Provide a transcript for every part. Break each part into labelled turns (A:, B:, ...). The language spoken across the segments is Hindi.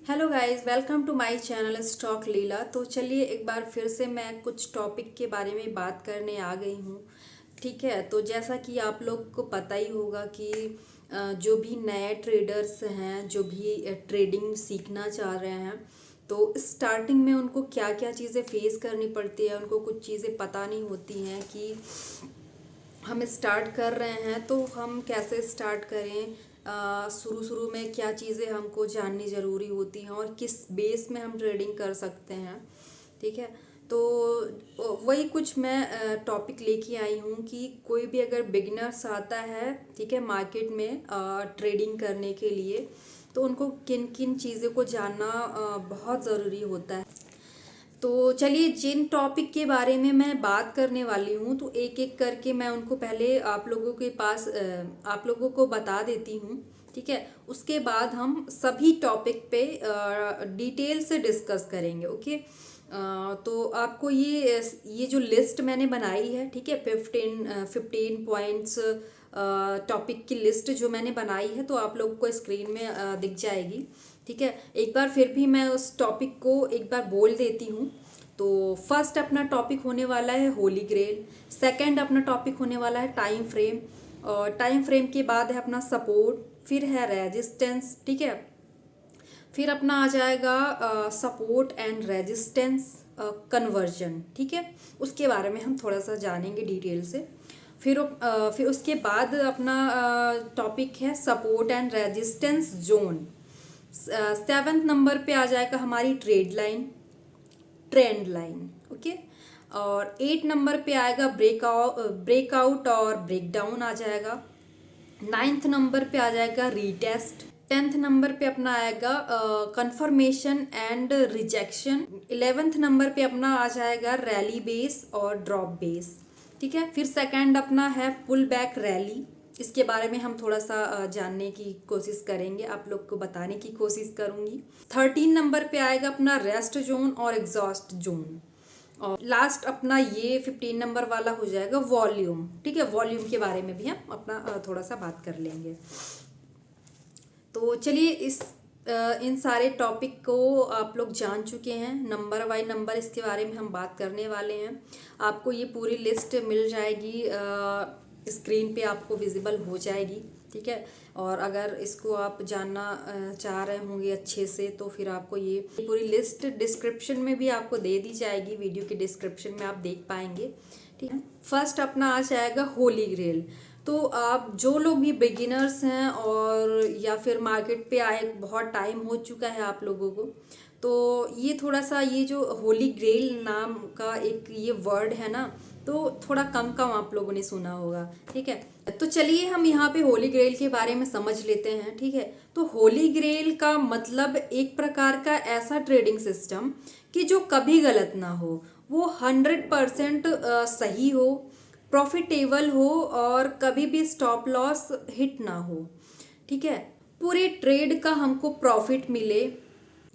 A: Hello guys, welcome to my channel stock Leela. तो चलिए एक बार फिर से मैं कुछ टॉपिक के बारे में बात करने आ गई हूँ। ठीक है, तो जैसा कि आप लोग को पता ही होगा कि जो भी नए ट्रेडर्स हैं, जो भी ट्रेडिंग सीखना चाह रहे हैं, तो स्टार्टिंग में उनको क्या क्या चीज़ें फेस करनी पड़ती है। उनको कुछ चीज़ें पता नहीं होती हैं कि हम स्टार्ट कर रहे हैं तो हम कैसे स्टार्ट करें। शुरू शुरू में क्या चीज़ें हमको जाननी ज़रूरी होती हैं और किस बेस में हम ट्रेडिंग कर सकते हैं। ठीक है, तो वही कुछ मैं टॉपिक लेके आई हूँ कि कोई भी अगर बिगिनर्स आता है, ठीक है, मार्केट में ट्रेडिंग करने के लिए, तो उनको किन किन चीज़ों को जानना बहुत ज़रूरी होता है। तो चलिए, जिन टॉपिक के बारे में मैं बात करने वाली हूँ तो एक एक करके मैं उनको पहले आप लोगों के पास आप लोगों को बता देती हूँ। ठीक है, उसके बाद हम सभी टॉपिक पे डिटेल से डिस्कस करेंगे। ओके। तो आपको ये जो लिस्ट मैंने बनाई है, ठीक है, 15 पॉइंट्स टॉपिक की लिस्ट जो मैंने बनाई है, तो आप लोगों को स्क्रीन में दिख जाएगी। ठीक है, एक बार फिर भी मैं उस टॉपिक को एक बार बोल देती हूँ। तो फर्स्ट अपना टॉपिक होने वाला है होली ग्रेल। सेकंड अपना टॉपिक होने वाला है टाइम फ्रेम। और टाइम फ्रेम के बाद है अपना सपोर्ट, फिर है रेजिस्टेंस। ठीक है, फिर अपना आ जाएगा सपोर्ट एंड रेजिस्टेंस कन्वर्जन। ठीक है, उसके बारे में हम थोड़ा सा जानेंगे डिटेल से। फिर उसके बाद अपना टॉपिक है सपोर्ट एंड रेजिस्टेंस जोन। 7वें नंबर पे आ जाएगा हमारी ट्रेंड लाइन। ओके। और 8 नंबर पे आएगा ब्रेकआउट और ब्रेकडाउन आ जाएगा। 9th नंबर पे आ जाएगा रीटेस्ट। 10th नंबर पे अपना आएगा confirmation and rejection. 11th number पे अपना आ जाएगा रैली बेस और ड्रॉप बेस। ठीक है, फिर सेकंड अपना है पुल बैक रैली। इसके बारे में हम थोड़ा सा जानने की कोशिश करेंगे, आप लोग को बताने की कोशिश करूंगी। 13 नंबर पे आएगा अपना रेस्ट जोन और एग्जॉस्ट जोन। और लास्ट अपना ये 15 नंबर वाला हो जाएगा वॉल्यूम। ठीक है, वॉल्यूम के बारे में भी हम अपना थोड़ा सा बात कर लेंगे। तो चलिए, इन सारे टॉपिक को आप लोग जान चुके हैं, नंबर बाय नंबर इसके बारे में हम बात करने वाले हैं। आपको ये पूरी लिस्ट मिल जाएगी, स्क्रीन पे आपको विजिबल हो जाएगी। ठीक है, और अगर इसको आप जानना चाह रहे होंगे अच्छे से, तो फिर आपको ये पूरी लिस्ट डिस्क्रिप्शन में भी आपको दे दी जाएगी, वीडियो के डिस्क्रिप्शन में आप देख पाएंगे। ठीक है, फर्स्ट अपना आ जाएगा होली ग्रेल। तो आप जो लोग भी बिगिनर्स हैं और या फिर मार्केट पे आए बहुत टाइम हो चुका है आप लोगों को, तो ये थोड़ा सा ये जो होली ग्रेल नाम का एक ये वर्ड है ना, तो थोड़ा कम कम आप लोगों ने सुना होगा। ठीक है, तो चलिए हम यहाँ पे होली ग्रेल के बारे में समझ लेते हैं। ठीक है, तो होली ग्रेल का मतलब एक प्रकार का ऐसा ट्रेडिंग सिस्टम कि जो कभी गलत ना हो, वो 100% सही हो, प्रॉफिटेबल हो और कभी भी स्टॉप लॉस हिट ना हो। ठीक है, पूरे ट्रेड का हमको प्रॉफिट मिले।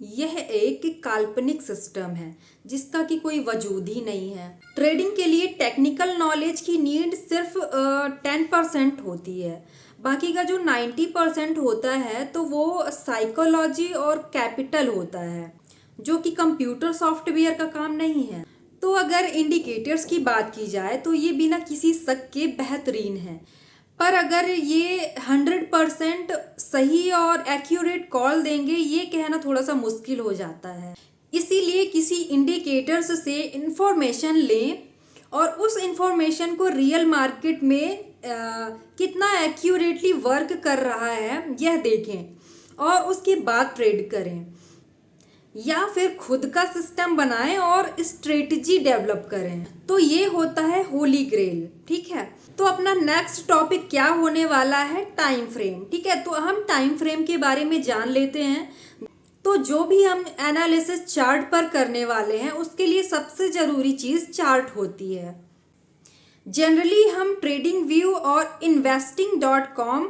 A: यह एक काल्पनिक सिस्टम है जिसका कि कोई वजूद ही नहीं है। ट्रेडिंग के लिए टेक्निकल नॉलेज की नीड सिर्फ 10% होती है। बाकी का जो 90% होता है तो वो साइकोलॉजी और कैपिटल होता है, जो कि कंप्यूटर सॉफ्टवेयर का काम नहीं है। तो अगर इंडिकेटर्स की बात की जाए तो ये बिना किसी शक के बेहतरीन है, पर अगर ये 100% सही और एक्यूरेट कॉल देंगे, ये कहना थोड़ा सा मुश्किल हो जाता है। इसीलिए किसी इंडिकेटर्स से इंफॉर्मेशन लें और उस इंफॉर्मेशन को रियल मार्केट में कितना एक्यूरेटली वर्क कर रहा है यह देखें और उसके बाद ट्रेड करें, या फिर खुद का सिस्टम बनाएं और स्ट्रेटजी डेवलप करें। तो ये होता है होली ग्रेल। ठीक है, तो अपना नेक्स्ट टॉपिक क्या होने वाला है, टाइम फ्रेम। ठीक है, तो हम टाइम फ्रेम के बारे में जान लेते हैं। तो जो भी हम एनालिसिस चार्ट पर करने वाले हैं, उसके लिए सबसे जरूरी चीज चार्ट होती है। जनरली हम ट्रेडिंग व्यू और investing.com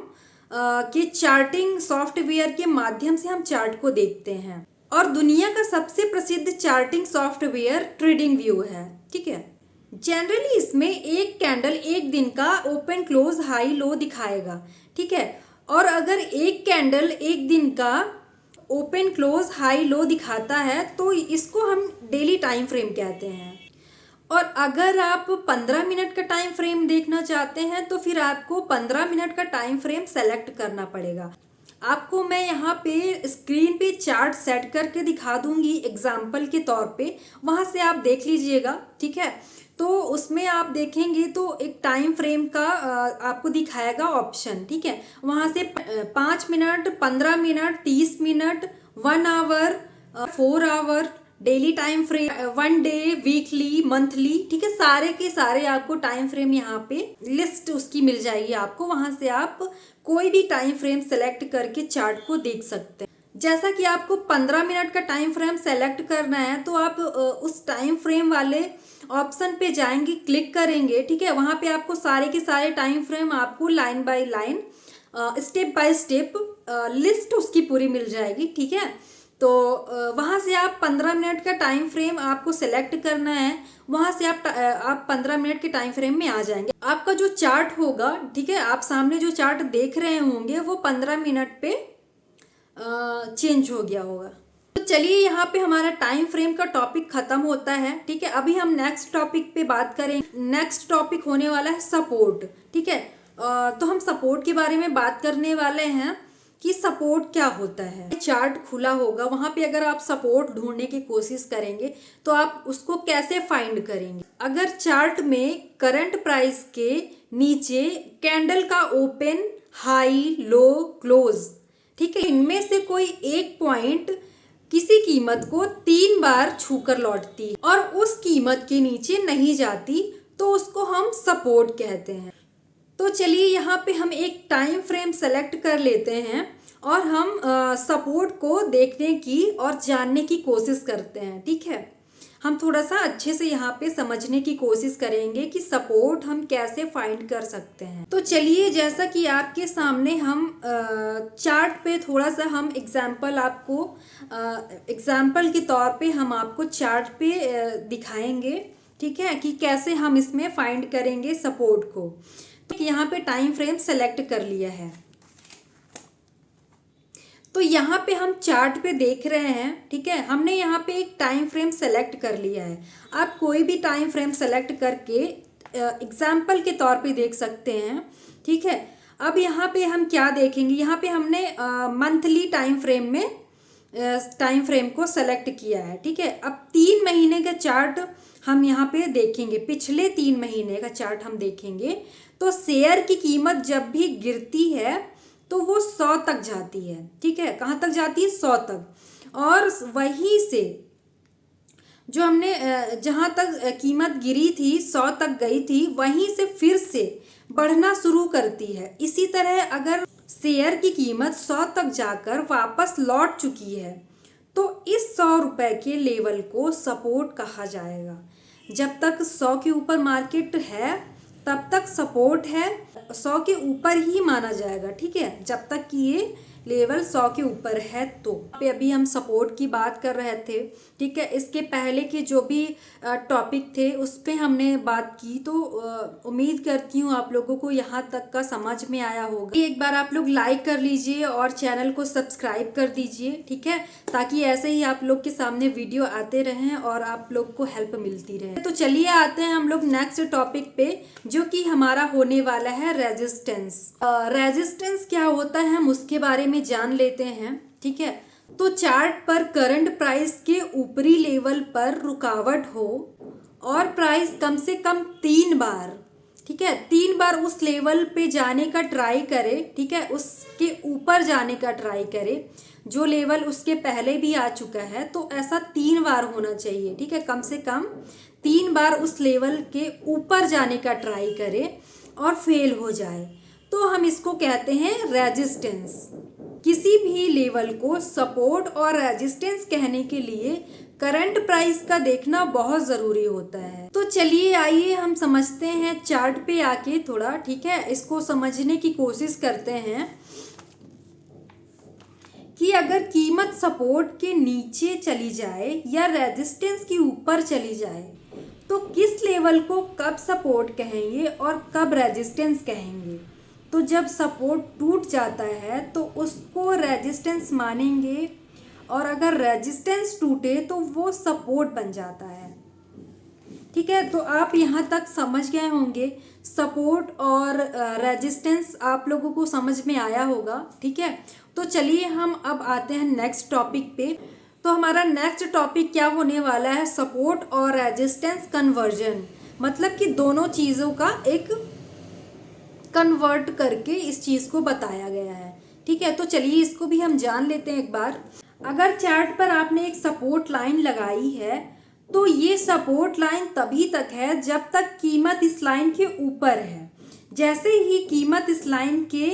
A: के चार्टिंग सॉफ्टवेयर के माध्यम से हम चार्ट को देखते हैं, और दुनिया का सबसे प्रसिद्ध चार्टिंग सॉफ्टवेयर ट्रेडिंग व्यू है। ठीक है, जनरली इसमें एक कैंडल एक दिन का ओपन क्लोज हाई लो दिखाएगा। ठीक है, और अगर एक कैंडल एक दिन का ओपन क्लोज हाई लो दिखाता है तो इसको हम डेली टाइम फ्रेम कहते हैं। और अगर आप 15 मिनट का टाइम फ्रेम देखना चाहते हैं तो फिर आपको 15 मिनट का टाइम फ्रेम सेलेक्ट करना पड़ेगा। आपको मैं यहाँ पे स्क्रीन पे चार्ट सेट करके दिखा दूंगी एग्जाम्पल के तौर पे, वहाँ से आप देख लीजिएगा, ठीक है। तो उसमें आप देखेंगे तो एक टाइम फ्रेम का आपको दिखाएगा ऑप्शन, ठीक है। वहाँ से 5 minute, 15 minute, 30 minute, 1 hour, 4 hour, daily time frame, 1 day, weekly, monthly, ठीक है। सारे के सारे आपको टाइम फ्रेम यहाँ पे लिस्ट उसकी मिल जाएगी आपको। वहां से आप कोई भी टाइम फ्रेम सेलेक्ट करके चार्ट को देख सकते हैं। जैसा कि आपको 15 मिनट का टाइम फ्रेम सेलेक्ट करना है तो आप उस टाइम फ्रेम वाले ऑप्शन पे जाएंगे, क्लिक करेंगे, ठीक है। वहां पे आपको सारे के सारे टाइम फ्रेम आपको line by line, step by step list उसकी पूरी मिल जाएगी, ठीक है। तो वहाँ से आप 15 मिनट का टाइम फ्रेम आपको सेलेक्ट करना है, वहाँ से आप 15 मिनट के टाइम फ्रेम में आ जाएंगे। आपका जो चार्ट होगा, ठीक है, आप सामने जो चार्ट देख रहे होंगे वो 15 मिनट पे चेंज हो गया होगा। तो चलिए यहाँ पे हमारा टाइम फ्रेम का टॉपिक खत्म होता है, ठीक है। अभी हम नेक्स्ट टॉपिक पे बात करेंगे। नेक्स्ट टॉपिक होने वाला है सपोर्ट, ठीक है। तो हम सपोर्ट के बारे में बात करने वाले हैं कि सपोर्ट क्या होता है। चार्ट खुला होगा, वहां पे अगर आप सपोर्ट ढूंढने की कोशिश करेंगे तो आप उसको कैसे फाइंड करेंगे। अगर चार्ट में करंट प्राइस के नीचे कैंडल का ओपन, हाई, लो, क्लोज, ठीक है, इनमें से कोई एक पॉइंट किसी कीमत को 3 बार छूकर लौटती है और उस कीमत के नीचे नहीं जाती तो उसको हम सपोर्ट कहते हैं। तो चलिए यहाँ पे हम एक टाइम फ्रेम सेलेक्ट कर लेते हैं और हम सपोर्ट को देखने की और जानने की कोशिश करते हैं, ठीक है। हम थोड़ा सा अच्छे से यहाँ पे समझने की कोशिश करेंगे कि सपोर्ट हम कैसे फाइंड कर सकते हैं। तो चलिए, जैसा कि आपके सामने हम चार्ट पे थोड़ा सा हम एग्जाम्पल आपको एग्जाम्पल के तौर पे हम आपको चार्ट पे दिखाएंगे, ठीक है, कि कैसे हम इसमें फाइंड करेंगे सपोर्ट को। तो यहाँ पे टाइम फ्रेम सेलेक्ट कर लिया है। तो यहाँ पे हम चार्ट पे देख रहे हैं, ठीक है, हमने यहाँ पे एक टाइम फ्रेम सेलेक्ट कर लिया है। आप कोई भी टाइम फ्रेम सेलेक्ट करके एग्जाम्पल के तौर पे देख सकते हैं, ठीक है। अब यहाँ पे हम क्या देखेंगे, यहाँ पे हमने मंथली टाइम फ्रेम में टाइम फ्रेम को सेलेक्ट किया है, ठीक है। अब 3 महीने का चार्ट हम यहाँ पे देखेंगे, पिछले 3 महीने का चार्ट हम देखेंगे तो शेयर की कीमत जब भी गिरती है तो वो 100 तक जाती है, ठीक है। कहाँ तक जाती है? 100 तक। और वहीं से जो हमने जहाँ तक कीमत गिरी थी, 100 तक गई थी, वहीं से फिर से बढ़ना शुरू करती है। इसी तरह अगर शेयर की कीमत 100 तक जाकर वापस लौट चुकी है तो इस 100 रुपए के लेवल को सपोर्ट कहा जाएगा। जब तक 100 के ऊपर मार्केट है तब तक सपोर्ट है, 100 के ऊपर ही माना जाएगा, ठीक है, जब तक कि ये लेवल 100 के ऊपर है। तो अभी हम सपोर्ट की बात कर रहे थे, ठीक है। इसके पहले के जो भी टॉपिक थे उस पे हमने बात की। तो उम्मीद करती हूँ आप लोगों को यहाँ तक का समझ में आया होगा। एक बार आप लोग लाइक कर लीजिए और चैनल को सब्सक्राइब कर दीजिए, ठीक है, ताकि ऐसे ही आप लोग के सामने वीडियो आते रहें और आप लोग को हेल्प मिलती रहे। तो चलिए आते हैं हम लोग नेक्स्ट टॉपिक पे, जो कि हमारा होने वाला है रेजिस्टेंस। रेजिस्टेंस क्या होता है हम उसके बारे में जान लेते हैं, ठीक है। तो चार्ट पर करंट प्राइस के ऊपरी लेवल पर रुकावट हो और प्राइस कम से कम 3 बार, ठीक है, 3 बार उस लेवल पे जाने का ट्राई करे, ठीक है, उसके ऊपर जाने का ट्राई करे जो लेवल उसके पहले भी आ चुका है। तो ऐसा 3 बार होना चाहिए, ठीक है, कम से कम 3 बार उस लेवल के ऊपर जाने का ट्राई करे और फेल हो जाए तो हम इसको कहते हैं रेजिस्टेंस। किसी भी लेवल को सपोर्ट और रेजिस्टेंस कहने के लिए करंट प्राइस का देखना बहुत ज़रूरी होता है। तो चलिए आइए हम समझते हैं चार्ट पे आके थोड़ा, ठीक है, इसको समझने की कोशिश करते हैं कि अगर कीमत सपोर्ट के नीचे चली जाए या रेजिस्टेंस के ऊपर चली जाए तो किस लेवल को कब सपोर्ट कहेंगे और कब रेजिस्टेंस कहेंगे। तो जब सपोर्ट टूट जाता है तो उसको रेजिस्टेंस मानेंगे और अगर रेजिस्टेंस टूटे तो वो सपोर्ट बन जाता है। ठीक है, तो आप यहाँ तक समझ गए होंगे। सपोर्ट और रेजिस्टेंस आप लोगों को समझ में आया होगा। ठीक है, तो चलिए हम अब आते हैं नेक्स्ट टॉपिक पे। तो हमारा नेक्स्ट टॉपिक क्या होने वाला है, सपोर्ट और रेजिस्टेंस कन्वर्जन, मतलब कि दोनों चीज़ों का एक कन्वर्ट करके इस चीज़ को बताया गया है। ठीक है, तो चलिए इसको भी हम जान लेते हैं एक बार। अगर चार्ट पर आपने एक सपोर्ट लाइन लगाई है तो ये सपोर्ट लाइन तभी तक है जब तक कीमत इस लाइन के ऊपर है। जैसे ही कीमत इस लाइन के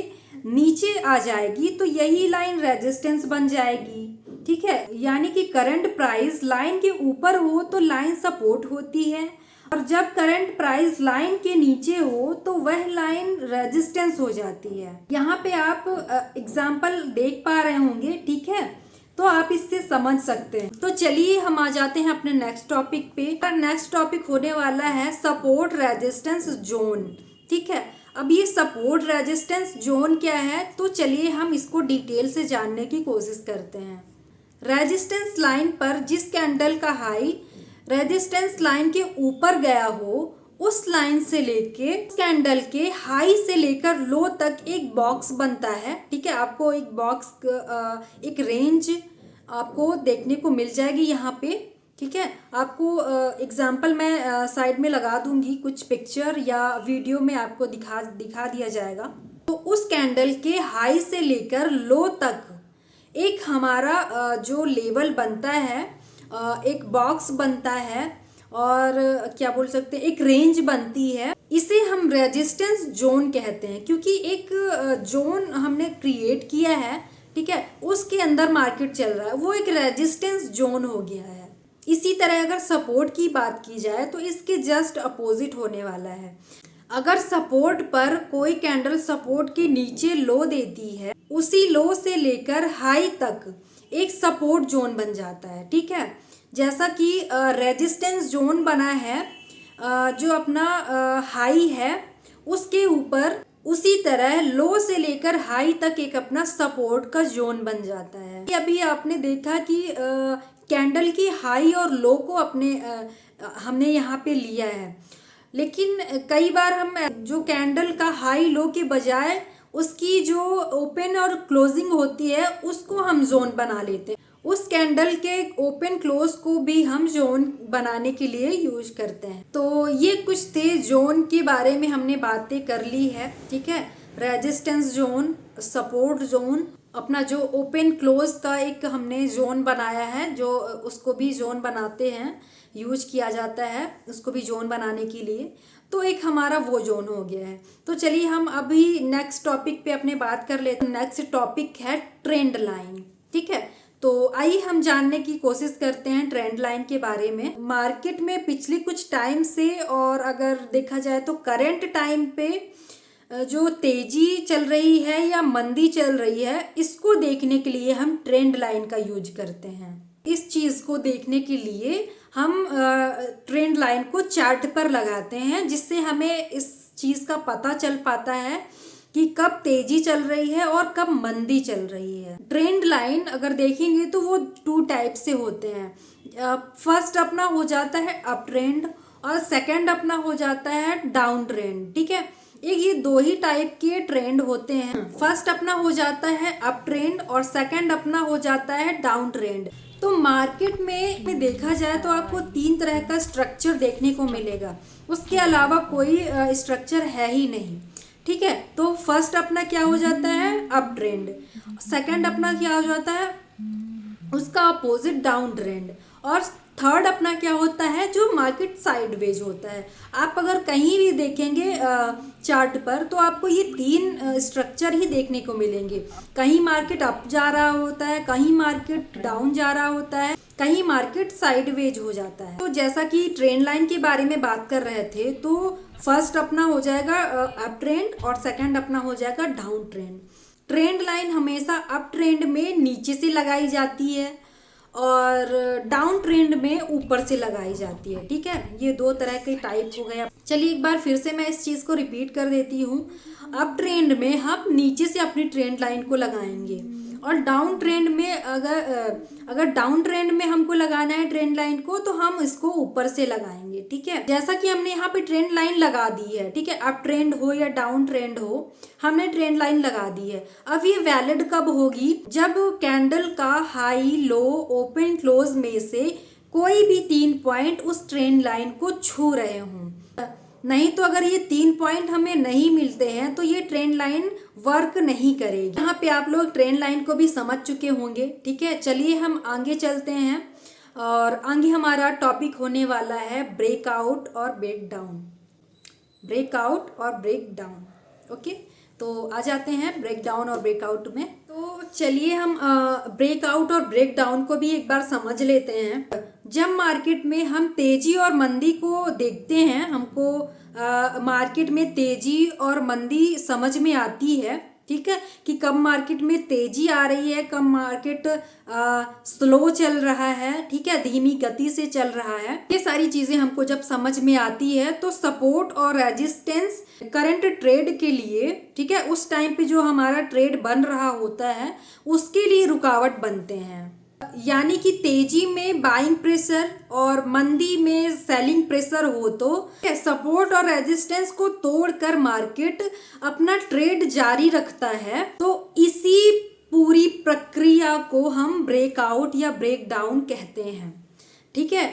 A: नीचे आ जाएगी तो यही लाइन रेजिस्टेंस बन जाएगी। ठीक है, यानी कि करंट प्राइस लाइन के ऊपर हो तो लाइन सपोर्ट होती है, और जब करंट प्राइस लाइन के नीचे हो तो वह लाइन रेजिस्टेंस हो जाती है। यहाँ पे आप एग्जाम्पल देख पा रहे होंगे। ठीक है, तो आप इससे समझ सकते हैं। तो चलिए हम आ जाते हैं अपने नेक्स्ट टॉपिक पे। नेक्स्ट टॉपिक होने वाला है सपोर्ट रेजिस्टेंस जोन। ठीक है, अब ये सपोर्ट रेजिस्टेंस जोन क्या है, तो चलिए हम इसको डिटेल से जानने की कोशिश करते हैं। रेजिस्टेंस लाइन पर जिस कैंडल का हाई रेजिस्टेंस लाइन के ऊपर गया हो, उस लाइन से लेके कैंडल के हाई से लेकर लो तक एक बॉक्स बनता है। ठीक है, आपको एक बॉक्स एक रेंज आपको देखने को मिल जाएगी यहाँ पे। ठीक है, आपको एग्जांपल मैं साइड में लगा दूंगी, कुछ पिक्चर या वीडियो में आपको दिखा दिया जाएगा। तो उस कैंडल के हाई से लेकर लो तक एक हमारा जो लेवल बनता है, एक बॉक्स बनता है, और क्या बोल सकते हैं, एक रेंज बनती है। इसे हम रेजिस्टेंस जोन कहते हैं, क्योंकि एक जोन हमने क्रिएट किया है। ठीक है, उसके अंदर मार्केट चल रहा है, वो एक रेजिस्टेंस जोन हो गया है। इसी तरह अगर सपोर्ट की बात की जाए तो इसके जस्ट अपोजिट होने वाला है। अगर सपोर्ट पर कोई कैंडल सपोर्ट के नीचे लो देती है, उसी लो से लेकर हाई तक एक सपोर्ट जोन बन जाता है। ठीक है, जैसा कि रेजिस्टेंस जोन बना है, जो अपना हाई है उसके ऊपर, उसी तरह लो से लेकर हाई तक एक अपना सपोर्ट का जोन बन जाता है। अभी आपने देखा कि कैंडल की हाई और लो को हमने यहाँ पे लिया है, लेकिन कई बार हम जो कैंडल का हाई लो के बजाय उसकी जो ओपन और क्लोजिंग होती है उसको हम जोन बना लेते हैं। उस कैंडल के ओपन क्लोज को भी हम जोन बनाने के लिए यूज करते हैं। तो ये कुछ थे जोन के बारे में, हमने बातें कर ली है। ठीक है, रेजिस्टेंस जोन, सपोर्ट जोन, अपना जो ओपन क्लोज का एक हमने जोन बनाया है, जो उसको भी जोन बनाते हैं, यूज किया जाता है उसको भी जोन बनाने के लिए। तो एक हमारा वो जोन हो गया है। तो चलिए हम अभी नेक्स्ट टॉपिक पे अपने बात कर लेते हैं। नेक्स्ट टॉपिक है ट्रेंड लाइन। ठीक है, तो आइए हम जानने की कोशिश करते हैं ट्रेंड लाइन के बारे में। मार्केट में पिछले कुछ टाइम से, और अगर देखा जाए तो करंट टाइम पे जो तेजी चल रही है या मंदी चल रही है, इसको देखने के लिए हम ट्रेंड लाइन का यूज करते हैं। इस चीज़ को देखने के लिए हम ट्रेंड लाइन को चार्ट पर लगाते हैं, जिससे हमें इस चीज़ का पता चल पाता है कि कब तेजी चल रही है और कब मंदी चल रही है। ट्रेंड लाइन अगर देखेंगे तो वो 2 टाइप से होते हैं। फर्स्ट अपना हो जाता है अप ट्रेंड, और सेकंड अपना हो जाता है डाउन ट्रेंड। ठीक है, ये 2 ही टाइप के ट्रेंड होते हैं। फर्स्ट अपना हो जाता है अप ट्रेंड और सेकंड अपना हो जाता है डाउन ट्रेंड। तो मार्केट में देखा जाए तो आपको 3 तरह का स्ट्रक्चर देखने को मिलेगा, उसके अलावा कोई स्ट्रक्चर है ही नहीं। ठीक है, तो फर्स्ट अपना क्या हो जाता है अप ट्रेंड, सेकंड अपना क्या हो जाता है उसका अपोजिट डाउन ट्रेंड, और थर्ड अपना क्या होता है जो मार्केट साइडवेज होता है। आप अगर कहीं भी देखेंगे चार्ट पर तो आपको ये 3 स्ट्रक्चर ही देखने को मिलेंगे। कहीं मार्केट अप जा रहा होता है, कहीं मार्केट डाउन जा रहा होता है, कहीं मार्केट साइडवेज हो जाता है। तो जैसा कि ट्रेंड लाइन के बारे में बात कर रहे थे, तो फर्स्ट अपना हो जाएगा अप ट्रेंड और सेकंड अपना हो जाएगा डाउन ट्रेंड। ट्रेंड लाइन हमेशा अप ट्रेंड में नीचे से लगाई जाती है और डाउन ट्रेंड में ऊपर से लगाई जाती है। ठीक है, ये 2 तरह के टाइप हो गया। चलिए एक बार फिर से मैं इस चीज़ को रिपीट कर देती हूँ। अप ट्रेंड में हम नीचे से अपनी ट्रेंड लाइन को लगाएंगे और डाउन ट्रेंड में अगर डाउन ट्रेंड में हमको लगाना है ट्रेंड लाइन को, तो हम इसको ऊपर से लगाएंगे, ठीक है। जैसा कि हमने यहाँ पे ट्रेंड लाइन लगा दी है, ठीक है, अप ट्रेंड हो या डाउन ट्रेंड हो, हमने ट्रेंड लाइन लगा दी है। अब ये वैलिड कब होगी? जब कैंडल का हाई, लो, ओपन, क्लोज में से कोई भी 3 पॉइंट उस ट्रेंड लाइन को छू रहे हों। नहीं तो अगर ये 3 पॉइंट हमें नहीं मिलते हैं तो ये ट्रेंड लाइन वर्क नहीं करेगी। यहाँ पे आप लोग ट्रेंड लाइन को भी समझ चुके होंगे, ठीक है। चलिए हम आगे चलते हैं और आगे हमारा टॉपिक होने वाला है ब्रेकआउट और ब्रेक डाउन। ब्रेकआउट और ब्रेक डाउन, ओके। तो आ जाते हैं ब्रेक डाउन और ब्रेकआउट में। तो चलिए हम ब्रेकआउट और ब्रेक डाउन को भी एक बार समझ लेते हैं। जब मार्केट में हम तेजी और मंदी को देखते हैं, हमको मार्केट में तेजी और मंदी समझ में आती है, ठीक है, कि कब मार्केट में तेजी आ रही है, कब मार्केट स्लो चल रहा है, ठीक है, धीमी गति से चल रहा है। ये सारी चीजें हमको जब समझ में आती है तो सपोर्ट और रेजिस्टेंस करंट ट्रेड के लिए, ठीक है, उस टाइम पे जो हमारा ट्रेड बन रहा होता है उसके लिए रुकावट बनते हैं। यानी कि तेजी में बाइंग प्रेशर और मंदी में सेलिंग प्रेशर हो तो सपोर्ट और रेजिस्टेंस को तोड़कर मार्केट अपना ट्रेड जारी रखता है। तो इसी पूरी प्रक्रिया को हम ब्रेकआउट या ब्रेक डाउन कहते हैं, ठीक है।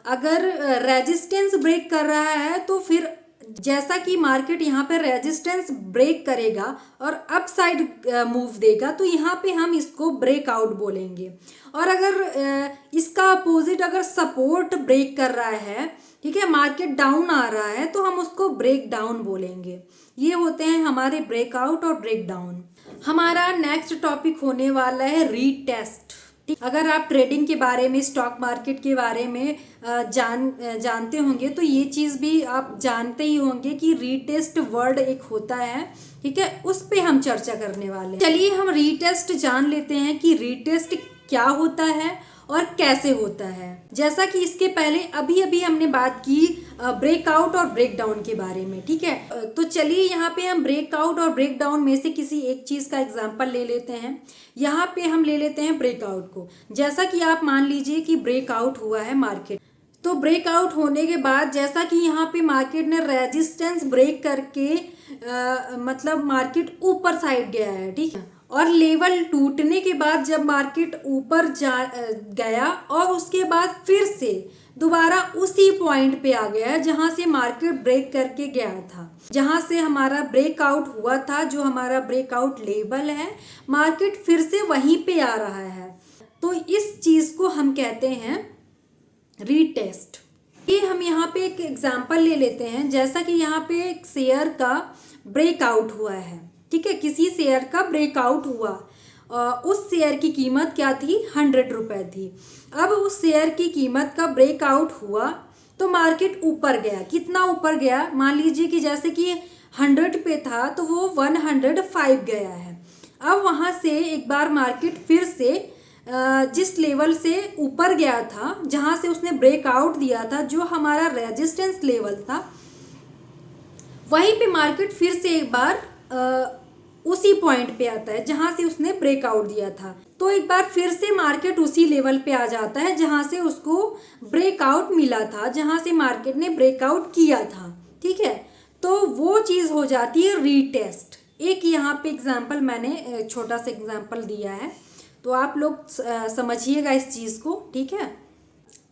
A: अगर रेजिस्टेंस ब्रेक कर रहा है तो फिर जैसा कि मार्केट यहाँ पे रेजिस्टेंस ब्रेक करेगा और अप साइड मूव देगा, तो यहाँ पे हम इसको ब्रेकआउट बोलेंगे। और अगर इसका अपोजिट अगर सपोर्ट ब्रेक कर रहा है, ठीक है, मार्केट डाउन आ रहा है, तो हम उसको ब्रेक डाउन बोलेंगे। ये होते हैं हमारे ब्रेकआउट और ब्रेक डाउन। हमारा नेक्स्ट टॉपिक होने वाला है रीटेस्ट। अगर आप ट्रेडिंग के बारे में, स्टॉक मार्केट के बारे में जानते होंगे तो ये चीज़ भी आप जानते ही होंगे कि रीटेस्ट वर्ड एक होता है, ठीक है, उस पे हम चर्चा करने वाले हैं। चलिए हम रीटेस्ट जान लेते हैं कि रीटेस्ट क्या होता है और कैसे होता है। जैसा कि इसके पहले अभी हमने बात की ब्रेकआउट और ब्रेक डाउन के बारे में, ठीक है। तो चलिए यहाँ पे हम ब्रेकआउट और ब्रेक डाउन में से किसी एक चीज़ का एग्जांपल ले लेते हैं। यहाँ पे हम ले लेते हैं ब्रेकआउट को। जैसा कि आप मान लीजिए कि ब्रेकआउट हुआ है मार्केट, तो ब्रेकआउट होने के बाद जैसा कि यहाँ पे मार्केट ने रेजिस्टेंस ब्रेक करके मतलब मार्केट ऊपर साइड गया है, ठीक है, और लेवल टूटने के बाद जब मार्केट ऊपर गया और उसके बाद फिर से दोबारा उसी पॉइंट पे आ गया जहां से मार्केट ब्रेक करके गया था, जहां से हमारा ब्रेकआउट हुआ था, जो हमारा ब्रेकआउट लेवल है, मार्केट फिर से वहीं पे आ रहा है। तो इस चीज को हम कहते हैं रीटेस्ट। ये हम यहाँ पे एक एग्जांपल ले लेते हैं। जैसा कि यहाँ पे एक शेयर का ब्रेकआउट हुआ है, ठीक है, किसी शेयर का ब्रेकआउट हुआ, उस शेयर की कीमत क्या थी? 100 रुपए थी। अब उस शेयर की कीमत का ब्रेकआउट हुआ तो मार्केट ऊपर गया। कितना ऊपर गया? मान लीजिए कि जैसे कि 100 पे था तो वो 105 गया है। अब वहाँ से एक बार मार्केट फिर से जिस लेवल से ऊपर गया था, जहाँ से उसने ब्रेकआउट दिया था, जो हमारा रेजिस्टेंस लेवल था, वहीं पे मार्केट फिर से एक बार उसी पॉइंट पे आता है जहां से उसने ब्रेकआउट दिया था। तो एक बार फिर से मार्केट उसी लेवल पे आ जाता है जहां से उसको ब्रेकआउट मिला था, जहां से मार्केट ने ब्रेकआउट किया था, ठीक है। तो वो चीज़ हो जाती है रीटेस्ट। एक यहाँ पे एग्जाम्पल मैंने छोटा सा एग्जाम्पल दिया है, तो आप लोग समझिएगा इस चीज़ को, ठीक है।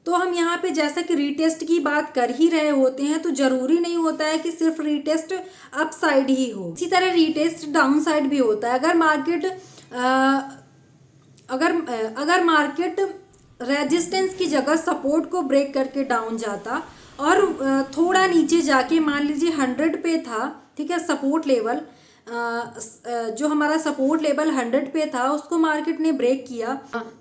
A: तो हम यहाँ पे जैसा कि रीटेस्ट की बात कर ही रहे होते हैं, तो जरूरी नहीं होता है कि सिर्फ रीटेस्ट अप साइड ही हो, इसी तरह रीटेस्ट डाउन साइड भी होता है। अगर मार्केट रेजिस्टेंस की जगह सपोर्ट को ब्रेक करके डाउन जाता और थोड़ा नीचे जाके मान लीजिए 100 पे था, ठीक है, सपोर्ट लेवल, जो हमारा सपोर्ट लेवल 100 पे था, उसको मार्केट ने ब्रेक किया,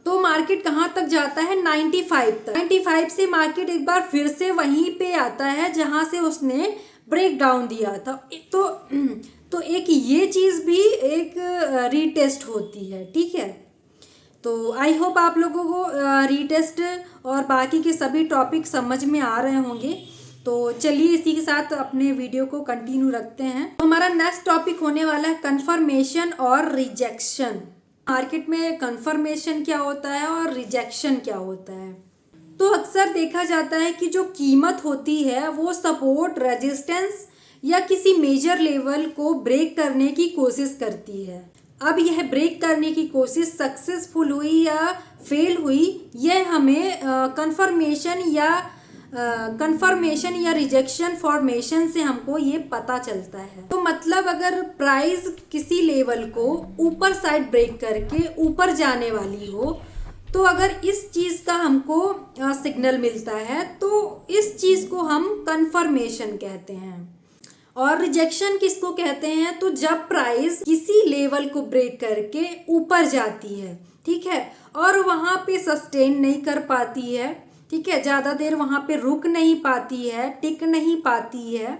A: तो मार्केट कहाँ तक जाता है? 95 तक। 95 से मार्केट एक बार फिर से वहीं पे आता है जहां से उसने ब्रेक डाउन दिया था। तो एक ये चीज़ भी एक रीटेस्ट होती है, ठीक है। तो आई होप आप लोगों को रीटेस्ट और बाकी के सभी टॉपिक समझ में आ रहे होंगे। तो चलिए इसी के साथ अपने वीडियो को कंटिन्यू रखते हैं। तो हमारा नेक्स्ट टॉपिक होने वाला है कंफर्मेशन और रिजेक्शन। मार्केट में कंफर्मेशन क्या होता है और रिजेक्शन क्या होता है। तो अक्सर देखा जाता है कि जो कीमत होती है वो सपोर्ट, रेजिस्टेंस या किसी मेजर लेवल को ब्रेक करने की कोशिश करती है। अब यह ब्रेक करने की कोशिश सक्सेसफुल हुई या फेल हुई, यह हमें कंफर्मेशन या रिजेक्शन फॉर्मेशन से हमको ये पता चलता है। तो मतलब अगर प्राइस किसी लेवल को ऊपर साइड ब्रेक करके ऊपर जाने वाली हो, तो अगर इस चीज़ का हमको सिग्नल मिलता है तो इस चीज़ को हम कंफर्मेशन कहते हैं। और रिजेक्शन किसको कहते हैं, तो जब प्राइस किसी लेवल को ब्रेक करके ऊपर जाती है, ठीक है, और वहाँ पे सस्टेन नहीं कर पाती है, ठीक है, ज़्यादा देर वहाँ पे रुक नहीं पाती है, टिक नहीं पाती है,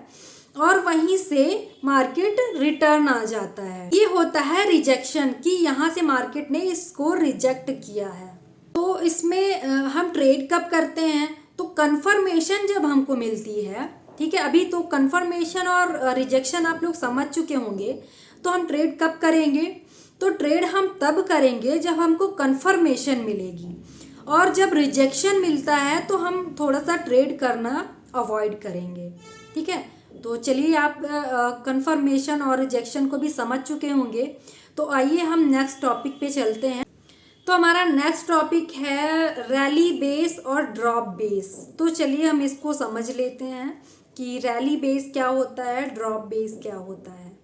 A: और वहीं से मार्केट रिटर्न आ जाता है। ये होता है रिजेक्शन, कि यहाँ से मार्केट ने इसको रिजेक्ट किया है। तो इसमें हम ट्रेड कब करते हैं, तो कंफर्मेशन जब हमको मिलती है, ठीक है। अभी तो कंफर्मेशन और रिजेक्शन आप लोग समझ चुके होंगे। तो हम ट्रेड कब करेंगे, तो ट्रेड हम तब करेंगे जब हमको कंफर्मेशन मिलेगी, और जब रिजेक्शन मिलता है तो हम थोड़ा सा ट्रेड करना अवॉइड करेंगे, ठीक है। तो चलिए, आप कंफर्मेशन और रिजेक्शन को भी समझ चुके होंगे। तो आइए हम नेक्स्ट टॉपिक पे चलते हैं। तो हमारा नेक्स्ट टॉपिक है रैली बेस और ड्रॉप बेस। तो चलिए हम इसको समझ लेते हैं कि रैली बेस क्या होता है, ड्रॉप बेस क्या होता है।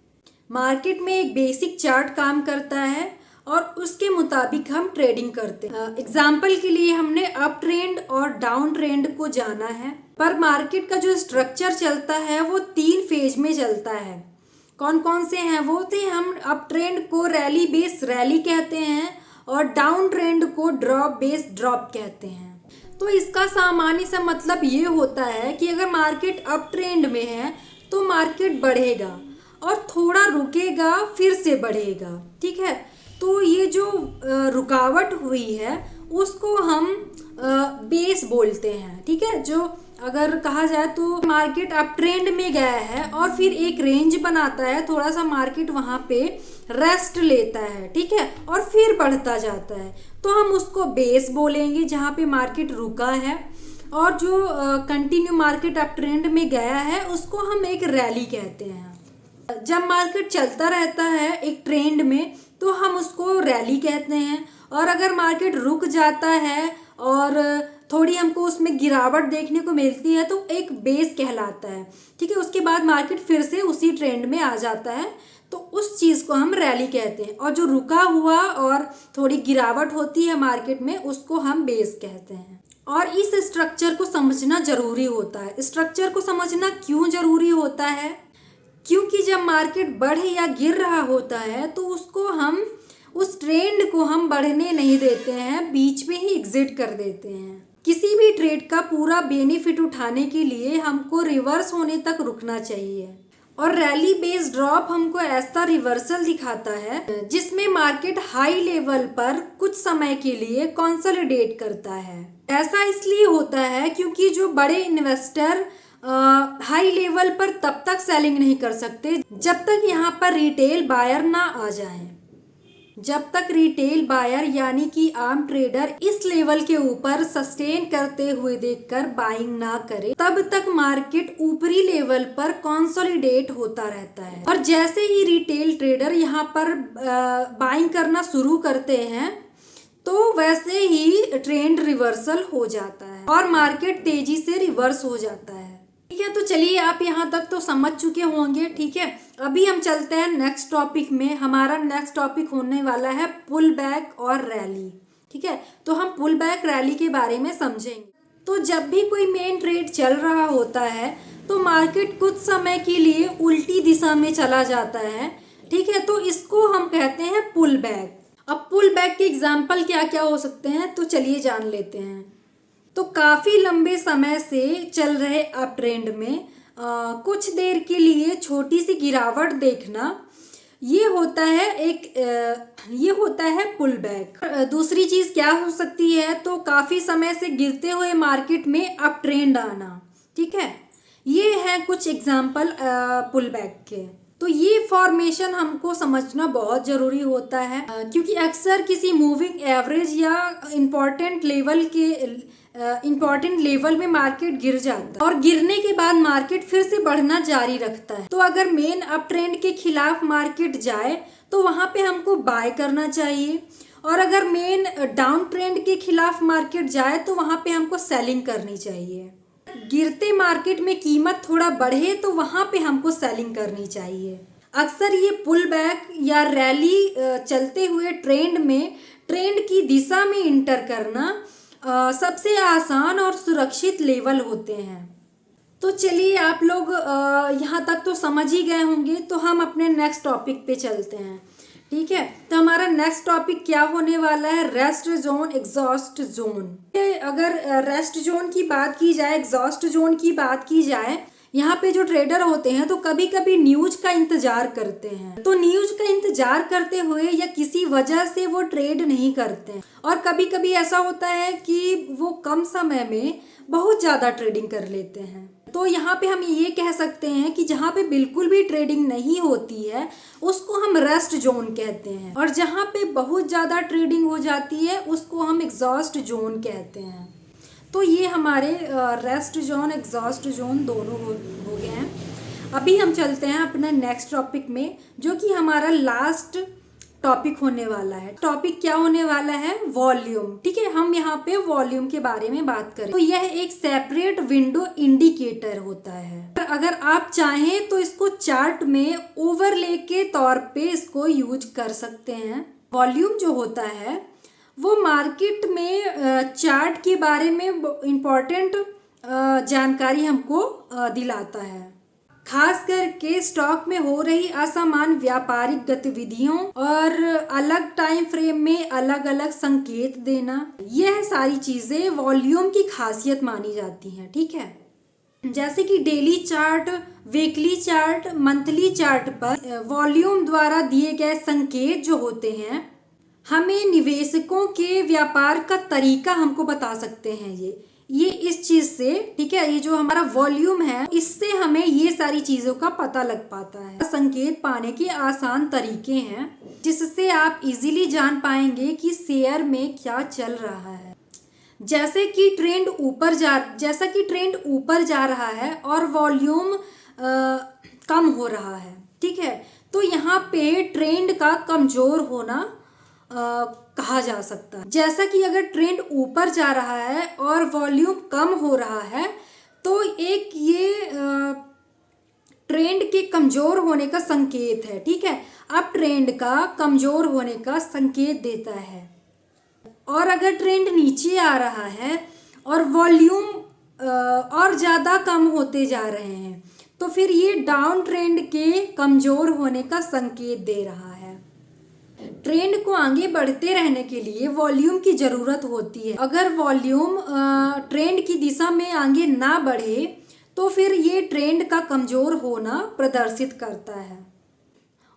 A: मार्केट में एक बेसिक चार्ट काम करता है और उसके मुताबिक हम ट्रेडिंग करते हैं। एग्जाम्पल के लिए हमने अप ट्रेंड और डाउन ट्रेंड को जाना है, पर मार्केट का जो स्ट्रक्चर चलता है वो 3 फेज में चलता है। कौन कौन से हैं वो, थे हम अप ट्रेंड को रैली बेस रैली कहते हैं और डाउन ट्रेंड को ड्रॉप बेस ड्रॉप कहते हैं। तो इसका सामान्य सा मतलब ये होता है कि अगर मार्केट अप ट्रेंड में है तो मार्केट बढ़ेगा और थोड़ा रुकेगा फिर से बढ़ेगा, ठीक है। तो ये जो रुकावट हुई है उसको हम बेस बोलते हैं, ठीक है। जो अगर कहा जाए तो मार्केट अप ट्रेंड में गया है और फिर एक रेंज बनाता है, थोड़ा सा मार्केट वहाँ पे रेस्ट लेता है, ठीक है, और फिर बढ़ता जाता है, तो हम उसको बेस बोलेंगे जहाँ पे मार्केट रुका है। और जो कंटिन्यू मार्केट अप ट्रेंड में गया है उसको हम एक रैली कहते हैं। जब मार्केट चलता रहता है एक ट्रेंड में तो हम उसको रैली कहते हैं, और अगर मार्केट रुक जाता है और थोड़ी हमको उसमें गिरावट देखने को मिलती है तो एक बेस कहलाता है, ठीक है। उसके बाद मार्केट फिर से उसी ट्रेंड में आ जाता है तो उस चीज़ को हम रैली कहते हैं, और जो रुका हुआ और थोड़ी गिरावट होती है मार्केट में उसको हम बेस कहते हैं। और इस स्ट्रक्चर को समझना जरूरी होता है। स्ट्रक्चर को समझना क्यों जरूरी होता है, क्योंकि जब मार्केट बढ़े या गिर रहा होता है तो उस ट्रेंड को हम बढ़ने नहीं देते हैं, बीच में ही एग्जिट कर देते हैं। किसी भी ट्रेड का पूरा बेनिफिट उठाने के लिए हमको रिवर्स होने तक रुकना चाहिए, और रैली बेस्ड ड्रॉप हमको ऐसा रिवर्सल दिखाता है जिसमें मार्केट हाई लेवल पर कुछ समय के लिए कंसोलिडेट करता है। ऐसा इसलिए होता है क्योंकि जो बड़े इन्वेस्टर हाई लेवल पर तब तक सेलिंग नहीं कर सकते जब तक यहाँ पर रिटेल बायर ना आ जाए। जब तक रिटेल बायर यानी कि आम ट्रेडर इस लेवल के ऊपर सस्टेन करते हुए देखकर बाइंग ना करे, तब तक मार्केट ऊपरी लेवल पर कंसोलिडेट होता रहता है। और जैसे ही रिटेल ट्रेडर यहाँ पर बाइंग करना शुरू करते हैं तो वैसे ही ट्रेंड रिवर्सल हो जाता है और मार्केट तेजी से रिवर्स हो जाता है, ठीक है। तो चलिए, आप यहाँ तक तो समझ चुके होंगे, ठीक है। अभी हम चलते हैं नेक्स्ट टॉपिक में। हमारा नेक्स्ट टॉपिक होने वाला है पुल बैक और रैली, ठीक है। तो हम पुल बैक रैली के बारे में समझेंगे। तो जब भी कोई मेन ट्रेड चल रहा होता है तो मार्केट कुछ समय के लिए उल्टी दिशा में चला जाता है, ठीक है। तो इसको हम कहते हैं पुल बैक। अब पुल बैक के एग्जाम्पल क्या क्या हो सकते हैं, तो चलिए जान लेते हैं। तो काफ़ी लंबे समय से चल रहे अप ट्रेंड में कुछ देर के लिए छोटी सी गिरावट देखना, ये होता है पुल बैक। दूसरी चीज़ क्या हो सकती है, तो काफ़ी समय से गिरते हुए मार्केट में अप ट्रेंड आना, ठीक है। ये है कुछ एग्जाम्पल पुल बैक के। तो ये फॉर्मेशन हमको समझना बहुत ज़रूरी होता है, क्योंकि अक्सर किसी मूविंग एवरेज या इम्पॉर्टेंट लेवल में मार्केट गिर जाता है और गिरने के बाद मार्केट फिर से बढ़ना जारी रखता है। तो अगर मेन अप ट्रेंड के खिलाफ मार्केट जाए तो वहाँ पे हमको बाय करना चाहिए, और अगर मेन डाउन ट्रेंड के खिलाफ मार्केट जाए तो वहाँ पे हमको सेलिंग करनी चाहिए। गिरते मार्केट में कीमत थोड़ा बढ़े तो वहाँ पे हमको सेलिंग करनी चाहिए। अक्सर ये पुल बैक या रैली चलते हुए ट्रेंड की दिशा में इंटर करना सबसे आसान और सुरक्षित लेवल होते हैं। तो चलिए, आप लोग यहाँ तक तो समझ ही गए होंगे, तो हम अपने नेक्स्ट टॉपिक पे चलते हैं। ठीक है, तो हमारा नेक्स्ट टॉपिक क्या होने वाला है? Rest zone, exhaust zone. अगर रेस्ट जोन की बात की जाए, एग्जॉस्ट जोन की बात की जाए, यहाँ पे जो ट्रेडर होते हैं तो कभी कभी न्यूज का इंतजार करते हैं। तो न्यूज का इंतजार करते हुए या किसी वजह से वो ट्रेड नहीं करते हैं, और कभी कभी ऐसा होता है कि वो कम समय में बहुत ज़्यादा ट्रेडिंग कर लेते हैं। तो यहाँ पे हम ये कह सकते हैं कि जहाँ पे बिल्कुल भी ट्रेडिंग नहीं होती है उसको हम रेस्ट जोन कहते हैं, और जहाँ पे बहुत ज़्यादा ट्रेडिंग हो जाती है उसको हम एग्जॉस्ट जोन कहते हैं। तो ये हमारे रेस्ट जोन, एग्जॉस्ट जोन दोनों हो गए हैं। अभी हम चलते हैं अपने नेक्स्ट टॉपिक में, जो कि हमारा लास्ट टॉपिक होने वाला है। टॉपिक क्या होने वाला है? वॉल्यूम। ठीक है, हम यहाँ पे वॉल्यूम के बारे में बात करें तो यह एक सेपरेट विंडो इंडिकेटर होता है। अगर आप चाहें तो इसको चार्ट में ओवरले के तौर पे इसको यूज कर सकते हैं। वॉल्यूम जो होता है वो मार्केट में चार्ट के बारे में इम्पोर्टेंट जानकारी हमको दिलाता है, खास करके स्टॉक में हो रही असमान व्यापारिक गतिविधियों और अलग टाइम फ्रेम में अलग अलग संकेत देना। यह सारी चीजें वॉल्यूम की खासियत मानी जाती हैं। ठीक है, जैसे कि daily chart, weekly chart, monthly chart पर वॉल्यूम द्वारा दिए गए संकेत जो होते हैं हमें निवेशकों के व्यापार का तरीका हमको बता सकते हैं। ये इस चीज से, ठीक है, ये जो हमारा वॉल्यूम है इससे हमें ये सारी चीजों का पता लग पाता है। संकेत पाने के आसान तरीके हैं जिससे आप इजीली जान पाएंगे कि शेयर में क्या चल रहा है। जैसा कि ट्रेंड ऊपर जा रहा है और वॉल्यूम कम हो रहा है। ठीक है, तो यहाँ पे ट्रेंड का कमजोर होना कहा जा सकता है। जैसा कि अगर ट्रेंड ऊपर जा रहा है और वॉल्यूम कम हो रहा है तो एक ये ट्रेंड के कमजोर होने का संकेत है। ठीक है, अब ट्रेंड का कमजोर होने का संकेत देता है। और अगर ट्रेंड नीचे आ रहा है और वॉल्यूम और ज़्यादा कम होते जा रहे हैं तो फिर ये डाउन ट्रेंड के कमजोर होने का संकेत दे रहा है। ट्रेंड को आगे बढ़ते रहने के लिए वॉल्यूम की ज़रूरत होती है। अगर वॉल्यूम ट्रेंड की दिशा में आगे ना बढ़े तो फिर ये ट्रेंड का कमज़ोर होना प्रदर्शित करता है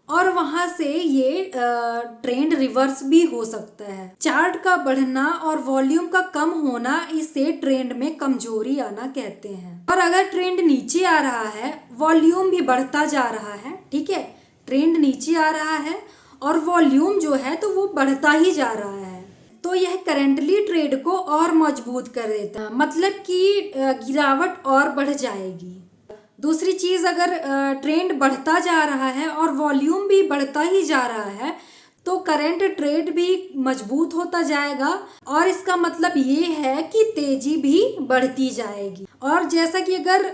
A: और वहाँ से ये ट्रेंड रिवर्स भी हो सकता है। चार्ट का बढ़ना और वॉल्यूम का कम होना इसे ट्रेंड में कमजोरी आना कहते हैं। और अगर ट्रेंड नीचे आ रहा है, वॉल्यूम भी बढ़ता जा रहा है, ठीक है, ट्रेंड नीचे आ रहा है और वॉल्यूम जो है तो वो बढ़ता ही जा रहा है, तो यह करेंटली ट्रेड को और मजबूत कर देता है, मतलब कि गिरावट और बढ़ जाएगी। दूसरी चीज़, अगर ट्रेंड बढ़ता जा रहा है और वॉल्यूम भी बढ़ता ही जा रहा है तो करंट ट्रेड भी मजबूत होता जाएगा और इसका मतलब ये है कि तेजी भी बढ़ती जाएगी। और जैसा कि अगर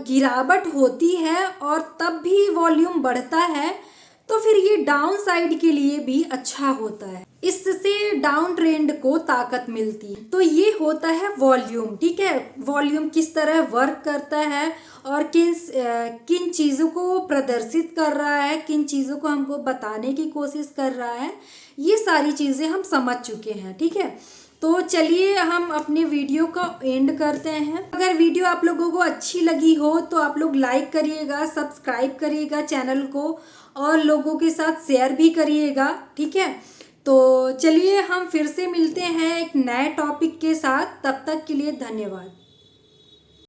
A: गिरावट होती है और तब भी वॉल्यूम बढ़ता है तो फिर ये डाउन साइड के लिए भी अच्छा होता है, इससे डाउन ट्रेंड को ताकत मिलती है। तो ये होता है वॉल्यूम। ठीक है, वॉल्यूम किस तरह वर्क करता है और किन चीज़ों को प्रदर्शित कर रहा है, किन चीज़ों को हमको बताने की कोशिश कर रहा है, ये सारी चीज़ें हम समझ चुके हैं। ठीक है, तो चलिए हम अपने वीडियो का एंड करते हैं। अगर वीडियो आप लोगों को अच्छी लगी हो तो आप लोग लाइक करिएगा, सब्सक्राइब करिएगा चैनल को और लोगों के साथ शेयर भी करिएगा। ठीक है, तो चलिए हम फिर से मिलते हैं एक नए टॉपिक के साथ। तब तक के लिए धन्यवाद।